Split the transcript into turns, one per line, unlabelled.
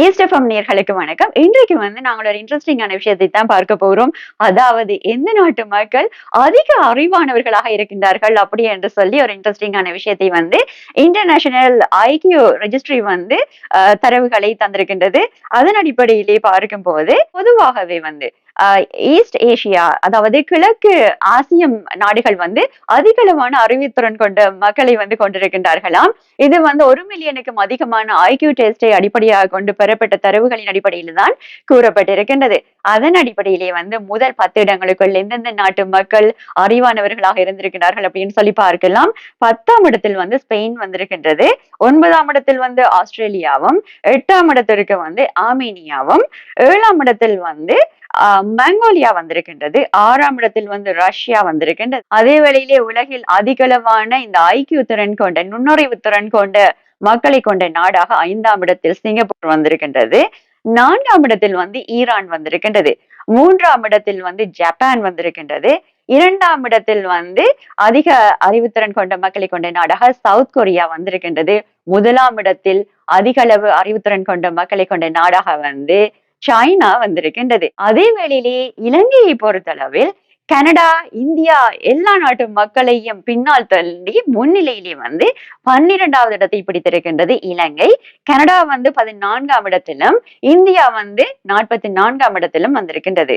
East FM நேயர்களுக்கு வணக்கம். இன்றைக்கு நாங்கள் ஒரு இன்ட்ரெஸ்டிங்கான விஷயத்தை தான் பார்க்க போறோம். அதாவது எந்த நாட்டு மக்கள் அதிக அறிவானவர்களாக இருக்கின்றார்கள் அப்படி என்று சொல்லி ஒரு இன்ட்ரெஸ்டிங்கான விஷயத்தை இன்டர்நேஷனல் ஐக்கியூ ரெஜிஸ்ட்ரி தரவுகளை தந்திருக்கின்றது. அதன் அடிப்படையிலே பார்க்கும்போது பொதுவாகவே ஈஸ்ட் ஏசியா, அதாவது கிழக்கு ஆசியம் நாடுகள் அதிகளவான அறிவுத்திறன் கொண்ட மக்களை கொண்டிருக்கின்றார்களாம். இது 1 மில்லியனுக்கும் அதிகமான ஐக்கியூ டெஸ்டை அடிப்படையாக கொண்டு பெறப்பட்ட தரவுகளின் அடிப்படையில் தான் கூறப்பட்டிருக்கின்றது. அதன் அடிப்படையிலே முதல் 10 இடங்களுக்குள் எந்தெந்த நாட்டு மக்கள் அறிவானவர்களாக இருந்திருக்கிறார்கள் அப்படின்னு சொல்லி பார்க்கலாம். 10ஆம் இடத்தில் ஸ்பெயின் வந்திருக்கின்றது. 9ஆம் இடத்தில் ஆஸ்திரேலியாவும், 8ஆம் இடத்திற்கு ஆர்மேனியாவும், 7ஆம் இடத்தில் மங்கோலியா வந்திருக்கின்றது. 6ஆம் இடத்தில் ரஷ்யா வந்திருக்கின்றது. அதே வேளையிலே உலகில் அதிகளவான இந்த ஐக்கிய திறன் கொண்ட நுண்ணறிவு திறன் கொண்ட மக்களை கொண்ட நாடாக 5ஆம் இடத்தில் சிங்கப்பூர் வந்திருக்கின்றது. 4ஆம் இடத்தில் ஈரான் வந்திருக்கின்றது. 3ஆம் இடத்தில் ஜப்பான் வந்திருக்கின்றது. 2ஆம் இடத்தில் அதிக அறிவுத்திறன் கொண்ட மக்களை கொண்ட நாடாக சவுத் கொரியா வந்திருக்கின்றது. 1ஆம் இடத்தில் அதிக அளவு அறிவுத்திறன் கொண்ட மக்களை கொண்ட நாடாக சைனா வந்திருக்கின்றது. அதே வேளையிலே இலங்கையை பொறுத்தளவில் கனடா, இந்தியா எல்லா நாட்டு மக்களையும் பின்னால் தள்ளி முன்னிலையிலே 12ஆவது இடத்தை பிடித்திருக்கின்றது இலங்கை. கனடா 14ஆம் இடத்திலும், இந்தியா 44ஆம் இடத்திலும் வந்திருக்கின்றது.